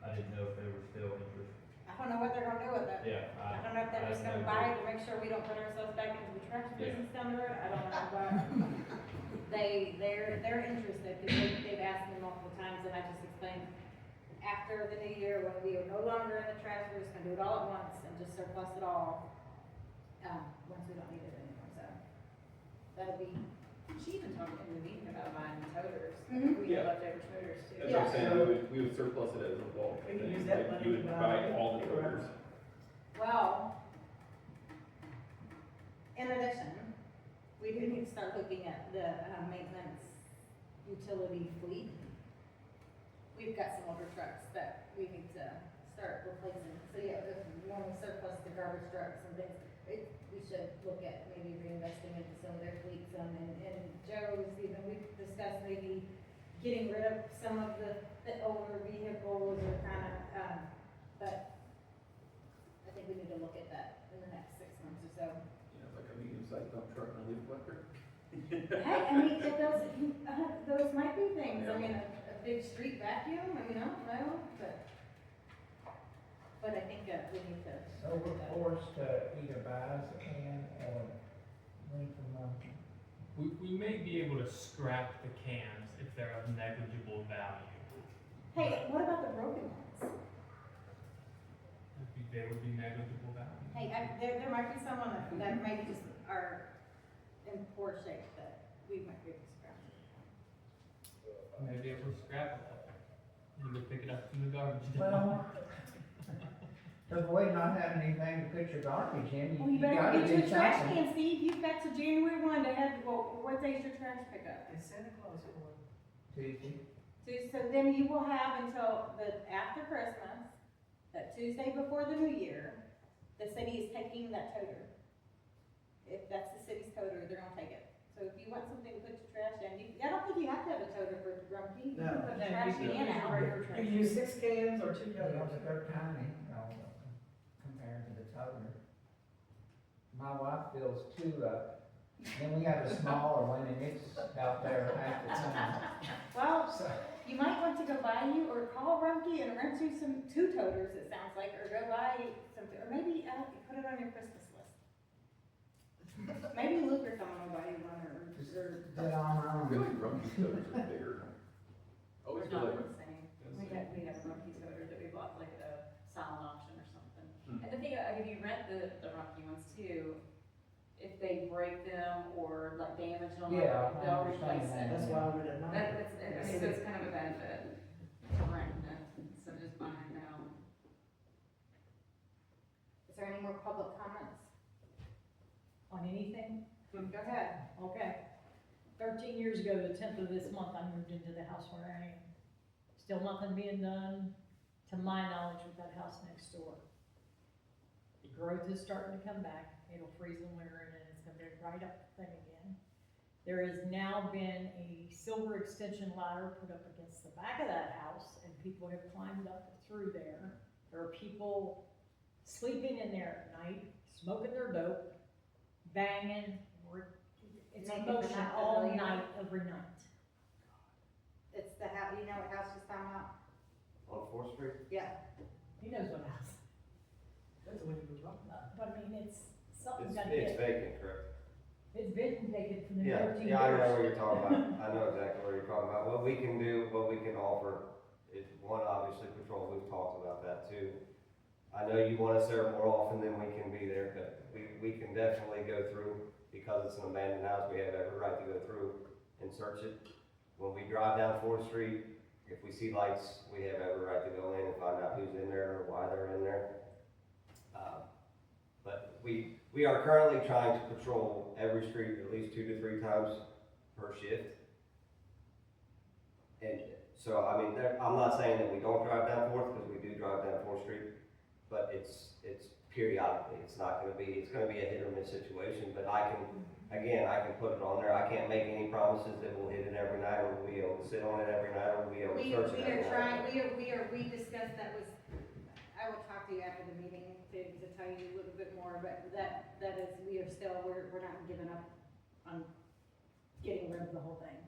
I didn't know if they were still interested. I don't know what they're gonna do with it. Yeah, I don't know if they're just gonna buy it to make sure we don't put ourselves back into the trash Yeah. business down the road, I don't know, but they're interested, because they've asked me multiple times, and I just explained, after the new year, when we are no longer in the trash, we're just gonna do it all at once and just surplus it all, once we don't need it anymore, so. That'll be, She even talked in the meeting about buying toters. Mhm. We Yeah. had leftover toters too. That's what I'm saying, we would surplus it as a bulk. We can thing, use that like, money You would to buy buy all the whatever. toters. well, in addition, we do need to start looking at the, maintenance utility fleet. We've got some older trucks that we need to start replacing, so yeah, if we want to surplus the garbage trucks and things, we should look at maybe reinvesting into some of their fleets, and Joe's even, we've discussed maybe getting rid of some of the older vehicles or kind of, but I think we need to look at that in the next 6 months or so. You know, like a medium site dump truck and a leaf collector. Hey, I mean, those might be things, I mean, a big street vacuum, I mean, I don't know, but I think we need to. So we're forced to either buy us a can or rent from them. We may be able to scrap the cans if they're of negligible value. Hey, what about the broken ones? They would be negligible value. Hey, there might be someone that maybe just are in poor shape that we might be able to scrap. Maybe if we scrap it, you go pick it up from the garbage. Well, to avoid not having anything to put your garbage in, Well, you you better gotta get do your trash something. can, Steve, you've got to January 1 to have, well, what day's your trash pickup? Is Santa Claus for? Tuesday. So then you will have until after Christmas, that Tuesday before the New Year, the city is taking that toter. If that's the city's toter, they're gonna take it. So if you want something to put your trash in, I don't think you have to have a toter for Rumpke, you can No. put the trash can out. You can use 6 cans or 2 Yeah, cans. but they're tiny, you know, compared to the toter. My wife fills 2 up, then we have a smaller one and it's out there half the time. Well, So, you might want to go buy you, or call Rumpke and rent you 2 toters, it sounds like, or go buy something, or maybe, put it on your Christmas list. Maybe Luke or someone will buy you one, or. just do it on our I feel own. like Rumpke toters are bigger. Always feel like. the same. We have a Rumpke toter that we bought like at a silent auction or something. Hmm. And the thing, if you rent the Rumpke ones too, if they break them or like damage them, Yeah, I they'll understand replace that. it. That's why I read it at night. That's, I mean, so it's kind of a benefit to rent it, instead of just buying it now. Is there any more public comments? On anything? Go ahead. Okay. 13 years ago, the 10th of this month, I moved into the house where I am. Still nothing being done, to my knowledge, with that house next door. The growth is starting to come back. It'll freeze in winter and then it's gonna be right up the thing again. There has now been a silver extension ladder put up against the back of that house and people have climbed up through there. There are people sleeping in there at night, smoking their dope, banging, it's Naked a but motion not all pavilion. night, every night. It's the house, you know what house she's talking about? On 4th Street? Yeah. He knows what house, That's the one you were talking about. but I mean, it's something's It's, gotta it's get, vacant, correct? it's been taken from the Yeah, 13 years. yeah, I know what you're talking about. I know exactly what you're talking about. What we can do, what we can offer is, one, obviously patrol, we've talked about that too. I know you want us there more often than we can be there, but we can definitely go through, because it's an abandoned house, we have every right to go through and search it. When we drive down 4th Street, if we see lights, we have every right to go in and find out who's in there or why they're in there. But we are currently trying to patrol every street at least 2 to 3 times per shift. And so, I mean, I'm not saying that we don't drive down 4th, because we do drive down 4th Street, but it's periodically, it's gonna be a hit or miss situation, but I can put it on there. I can't make any promises that we'll hit it every night, or we'll be able to sit on it every night, or we'll be able to We search it every are trying, night. we discussed that was, I will talk to you after the meeting to tell you a little bit more, but that is, we're not giving up on getting rid of the whole thing.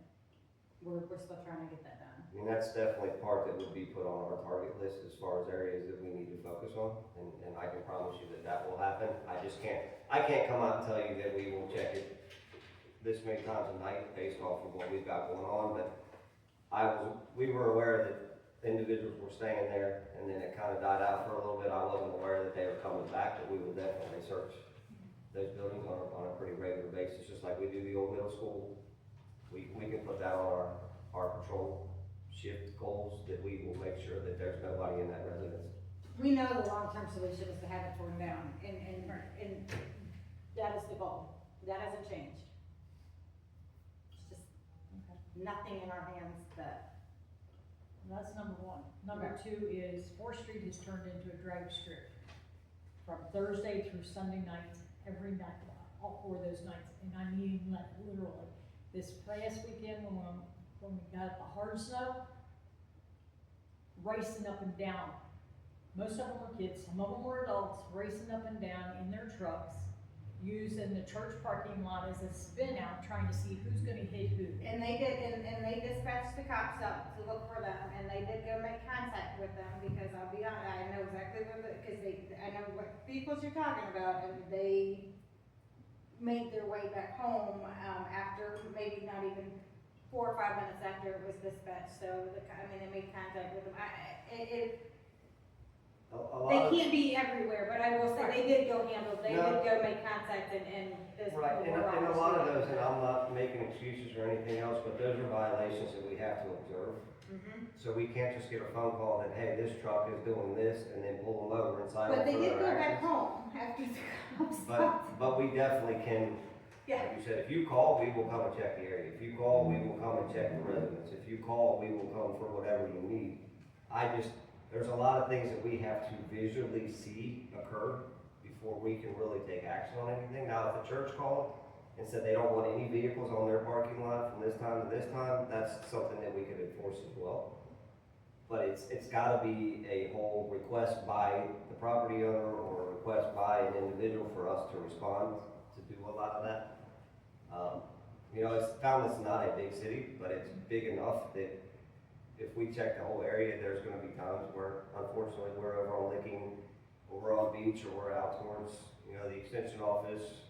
We're still trying to get that done. I mean, that's definitely part that would be put on our target list as far as areas that we need to focus on, and I can promise you that will happen. I can't come out and tell you that we will check it this many times a night based off of what we've got going on, but we were aware that individuals were staying there, and then it kind of died out for a little bit. I wasn't aware that they were coming back, but we will definitely search those buildings on a pretty regular basis, just like we do the old middle school. We can put that on our patrol shift goals, that we will make sure that there's nobody in that residence. We know the long-term solution is to have it torn down, and that is the goal. That hasn't changed. It's just nothing in our hands that. That's number one. Number two is 4th Street has turned into a drag strip from Thursday through Sunday night, every night, all 4 of those nights, and I mean literally. This past weekend when we got the hard snow, racing up and down. Most of them were kids, some of them were adults, racing up and down in their trucks, using the church parking lot as a spin out, trying to see who's gonna hit who. And they did, and they dispatched the cops out to look for them, and they did go make contact with them, because I'll be honest, I know exactly what I know what vehicles you're talking about, and they made their way back home, after, maybe not even 4 or 5 minutes after it was dispatched, so they made contact with them. A They lot of, can't be everywhere, but I will say, they did go handle, they No. did go make contact, and those right, people and were a lot of those, obviously- and I'm not making excuses or anything else, but those are violations that we have to observe. Mhm. So we can't just get a phone call that, hey, this truck is doing this, and then pull them over and sign But up they for did go their back actions. home after the cops stopped. But we definitely can, Yeah. like you said, if you call, we will come and check the area. If you call, we will come and check the residents. If you call, we will come for whatever you need. There's a lot of things that we have to visually see occur before we can really take action on anything. Now, if the church called and said they don't want any vehicles on their parking lot from this time to this time, that's something that we could enforce as well. But it's gotta be a whole request by the property owner or a request by an individual for us to respond to do a lot of that. Falmouth's not a big city, but it's big enough that if we check the whole area, there's gonna be times where unfortunately we're over on Licking, or we're on Beach, or we're out towards, the extension office.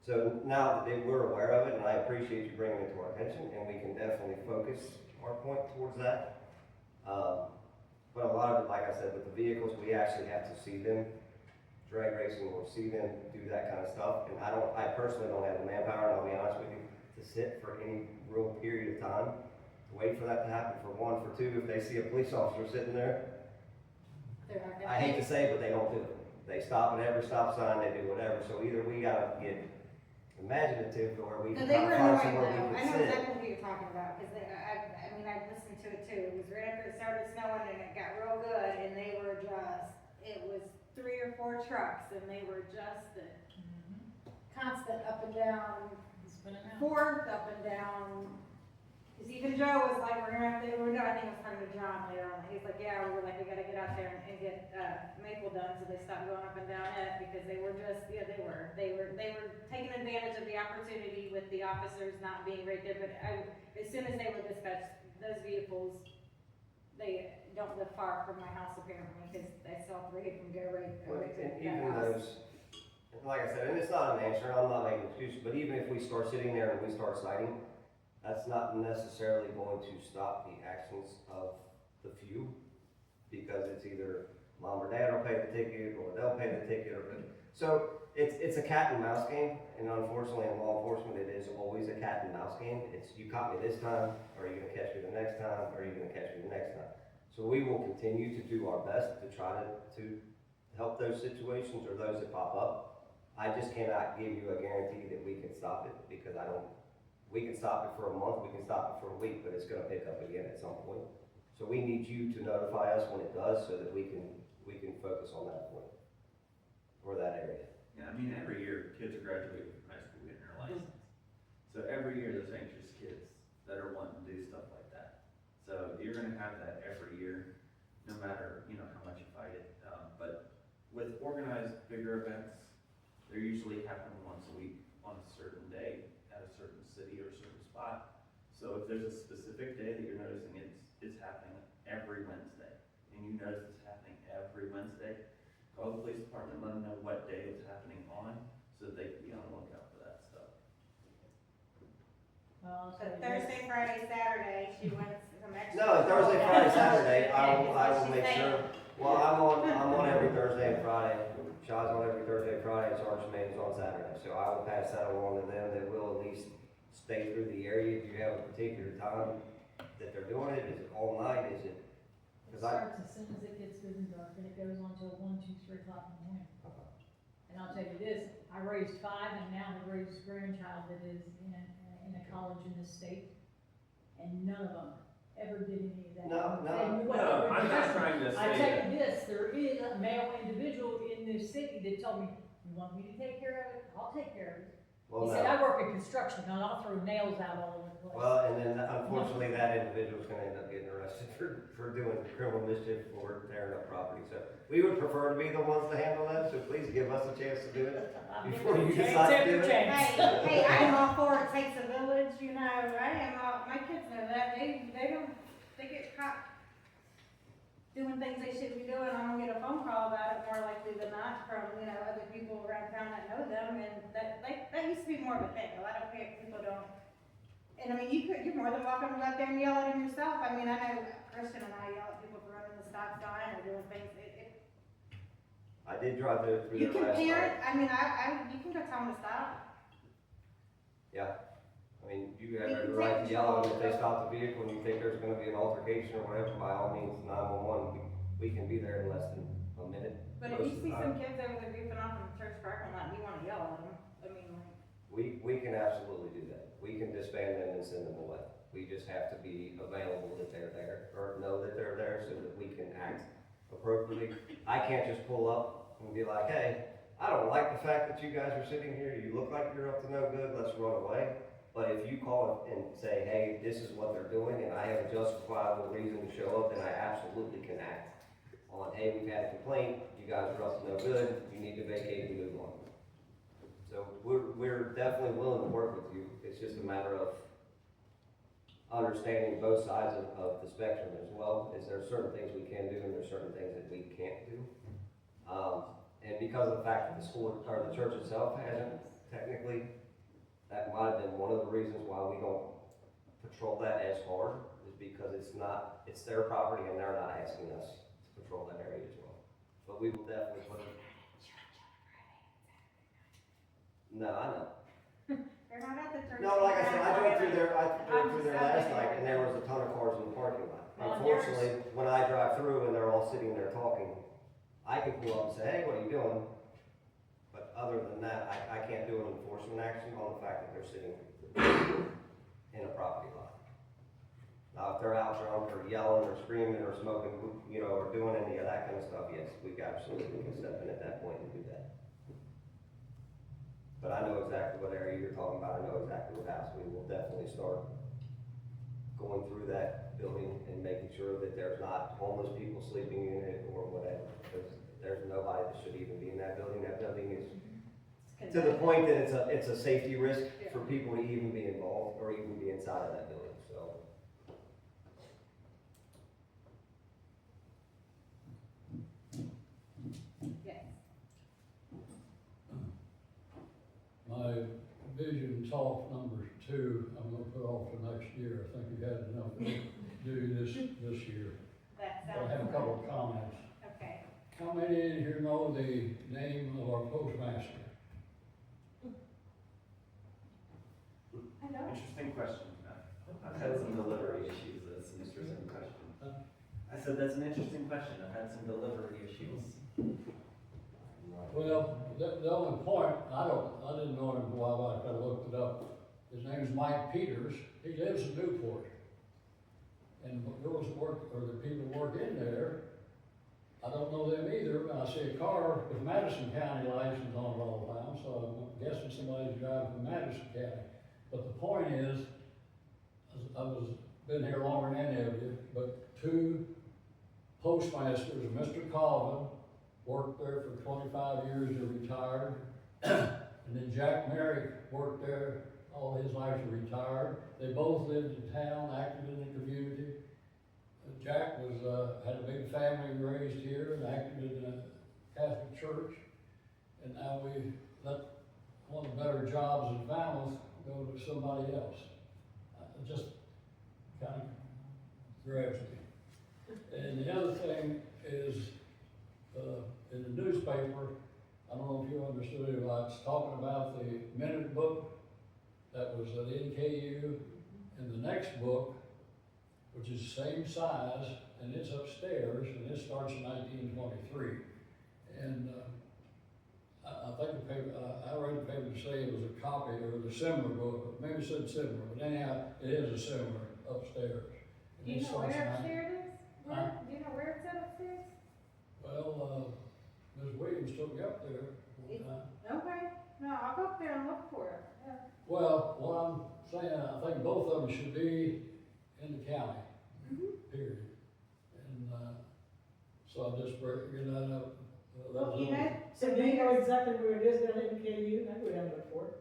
So now that we're aware of it, and I appreciate you bringing it to our attention, and we can definitely focus our point towards that. But a lot of it, like I said, with the vehicles, we actually have to see them drag racing, or see them do that kind of stuff. And I personally don't have the manpower, and I'll be honest with you, to sit for any real period of time, to wait for that to happen, for one. For two, if they see a police officer sitting there, They're not gonna- I hate to say it, but they don't do it. They stop at every stop sign, they do whatever. So either we gotta get imaginative to where we No, can they were find annoying somewhere though, we I can know sit. exactly what you're talking about, cause I listened to it too, it was right after it started snowing and it got real good, and they were it was 3 or 4 trucks, and they were just the constant up and down, Spinning out. forth, up and down. Cause even Joe was like, we're gonna have to, I think it was talking to John later on, he's like, yeah, we gotta get out there and get, Maple done, so they stopped going up and down it, because they were they were taking advantage of the opportunity with the officers not being right there, but as soon as they were dispatched, those vehicles, they don't live far from my house apparently, cause I saw 3 of them go right Well, to and that even house. those, like I said, and it's not an answer, I'm not making excuses, but even if we start sitting there and we start citing, that's not necessarily going to stop the actions of the few, because it's either mom or dad will pay the ticket, or they'll pay the ticket, so it's a cat and mouse game, and unfortunately in law enforcement, it is always a cat and mouse game. It's, you caught me this time, or are you gonna catch me the next time, or are you gonna catch me the next time? So we will continue to do our best to try to help those situations or those that pop up. I just cannot give you a guarantee that we can stop it, because we can stop it for a month, we can stop it for a week, but it's gonna pick up again at some point. So we need you to notify us when it does, so that we can focus on that point, or that area. Yeah, every year, kids are graduating from high school getting their license. So every year, there's anxious kids that are wanting to do stuff like that. So you're gonna have that every year, no matter, how much you fight it. But with organized bigger events, they're usually happening once a week on a certain day at a certain city or a certain spot. So if there's a specific day that you're noticing it's happening every Wednesday, and you notice it's happening every Wednesday, call the police department, let them know what day it's happening on, so that they can be on the lookout for that stuff. Well, so But Thursday, Friday, Saturday, she went some extra. No, Thursday, Friday, Saturday, I Yeah, will that's what she's make saying. sure, well, I'm on every Thursday and Friday. Shaw's on every Thursday and Friday, and Sergeant Man's on Saturday, so I will pass that along to them. They will at least stay through the area. Do you have a particular time that they're doing it? Is it all night? Is it? It starts as soon as it gets good and dark, and it goes on till 1, 2, 3 o'clock in the morning. And I'll tell you this, I raised 5, and now I've raised a grandchild that is in a college in this state, and none of them ever did any of that. No, And what No, they were I'm not just- trying to I say tell that. you this, there is a male individual in this city that told me, you want me to take care of it, I'll take care of it. Well, He said, no. I work in construction, and I'll throw nails out all over the place. Well, and then unfortunately, that individual's gonna end up getting arrested for doing criminal mischief or tearing up property. So we would prefer to be the ones to handle that, so please give us a chance to do it. I'm before you giving decide to chance do after it. chance. Hey, I am all for it takes a village, you know, I am all, my kids know that, they get caught doing things they shouldn't be doing, I'm gonna get a phone call about it more likely than not from, you know, other people around town that know them, and that used to be more of a thing, a lot of people don't. And I mean, you're more than welcome to go out there and yell at them yourself, I mean, I know Christian and I yell at people for running the stop sign or doing things, I did drive through you there can last parent, night. I mean, you can go tell them to stop. Yeah. I mean, you have You every can right take to yell at them if they control. stop the vehicle and you think there's gonna be an altercation or whatever, by all means, 911, we can be there in less than a minute. But if most you of the see time. some kids over there goofing off in the church parking lot, and you wanna yell at them, I mean, like. We can absolutely do that. We can disband them and send them away. We just have to be available that they're there, or know that they're there so that we can act appropriately. I can't just pull up and be like, hey, I don't like the fact that you guys are sitting here, you look like you're up to no good, let's run away. But if you call and say, hey, this is what they're doing, and I have a justifiable reason to show up, then I absolutely can act on, hey, we've had a complaint, you guys are up to no good, you need to vacate and move on. So we're definitely willing to work with you, it's just a matter of understanding both sides of the spectrum as well, is there certain things we can do and there's certain things that we can't do. And because of the fact that the school, or the church itself hasn't technically, that might have been one of the reasons why we don't patrol that as hard, is because it's their property and they're not asking us to patrol that area as well. But we will definitely put it. No, I know. They're not at the church. No, like I said, I drove through there last night and there was a ton of cars in the parking lot. Well, Unfortunately, when I drive through and they're all sitting there talking, I can pull up and say, hey, what are you doing? But other than that, I can't do an enforcement action on the fact that they're sitting in a property lot. Now, if they're out drunk or yelling or screaming or smoking, you know, or doing any of that kind of stuff, yes, we absolutely can step in at that point and do that. But I know exactly what area you're talking about, I know exactly what house, we will definitely start going through that building and making sure that there's not homeless people sleeping in it or whatever, because there's nobody that should even be in that building is to the point that it's a safety risk for people to even be involved or even be inside of that building, so. Yes. My vision talk number 2, I'm gonna put off to next year. I think we had enough to do this year. That I sounds. have a couple of comments. Okay. How many in here know the name of our postmaster? I know. Interesting question. I've had some delivery issues, that's an interesting question. I said, that's an interesting question, I've had some delivery issues. Well, the only point, I didn't know him for a while, but I kinda looked it up. His name's Mike Peters, he lives in Newport. And the girls that work, or the people that work in there, I don't know them either, but I see a car with Madison County license on it all the time, so I'm guessing somebody's driving from Madison County. But the point is, been here longer than any of you, but 2 postmasters, Mr. Colvin, worked there for 25 years and retired. And then Jack Merrick worked there all his life and retired. They both lived in town, acted in the community. Jack had a big family raised here and acted in the Catholic Church. And now we let one of the better jobs in Falmouth go to somebody else. It just kind of grabs me. And the other thing is, in the newspaper, I don't know if you understood it, it's talking about the minute book that was at NKU, and the next book, which is the same size, and it's upstairs, and it starts in 1923. And I think the paper, I read the paper to say it was a copy or the similar book, but maybe it said similar, but anyhow, it is a similar upstairs. And Do you it know starts in where upstairs is? Huh? Do you know where it's at upstairs? Well, Ms. Williams took me up there one time. Okay. no, I'll go up there and look for it, yeah. Well, what I'm saying, I think both of them should be in the county, period. And, so I just bring that up. Well, you know, So do you know exactly where it is down at MKU? I go down and look for it.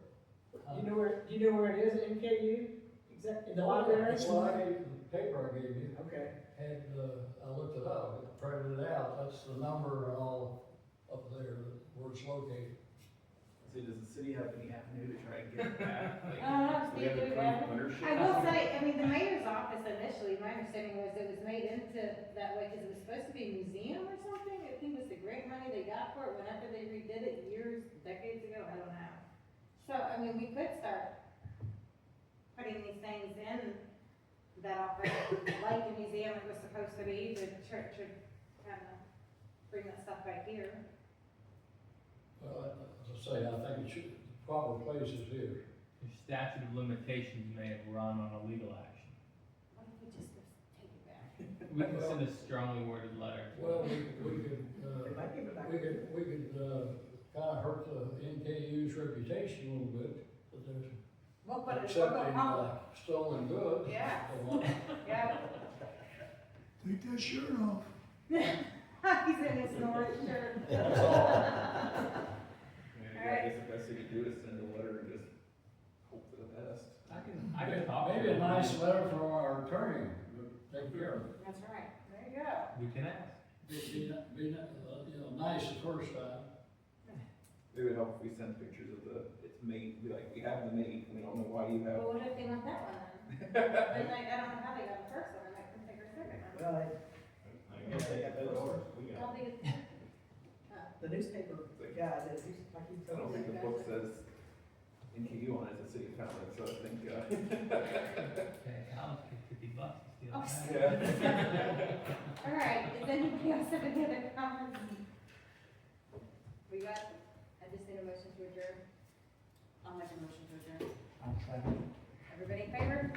Do you know where it is at MKU? Exactly, in the library? Well, I gave, the paper I gave you, Okay. and, I looked it up, I printed it out, that's the number and all up there, where it's located. So does the city have any avenue to try and get it back? Like, Uh, do we have Steve, do proof that. of ownership? I will say, I mean, the mayor's office initially, my understanding was it was made into that way because it was supposed to be a museum or something. I think it was the grant money they got for it whenever they redid it years, decades ago, I don't know. So, I mean, we could start putting these things in that office, like the museum it was supposed to be, the church would kind of bring that stuff back here. Well, as I say, I think it should, the proper place is here. Your statute of limitations may have run on a legal action. What if we just take it back? We can send a strongly worded letter. Well, we could, If I give it back. we could, kinda hurt the NKU's reputation a little bit, but there's We'll put it, we'll accepting, go home. stolen goods. Yeah. They want- Yeah. Take that shirt off. He's in his North shirt. Yeah, Alright. I guess the best thing to do is send a letter and just hope for the best. I can talk to Maybe a them. nice letter from our attorney, would take care of it. That's right, there you go. We can ask. Be, nice the first time. It would help if we sent pictures of its mate, be like, we have the mate, we don't know why you have. Well, what if they want that one then? Then I don't know how they got the first one, I might come take her second one. Well, I guess they got that order, we I don't got. think it's, the newspaper guy, that he's, like he I told don't me. think the book says NKU on it, it's a city of Falmouth, so I think, Okay, I'll pay $50 to steal Oh, that. yeah. all right, is anybody else have any other comments? We got, I just need a motion to adjourn. I'll make a motion to adjourn. I'll second. Everybody in favor?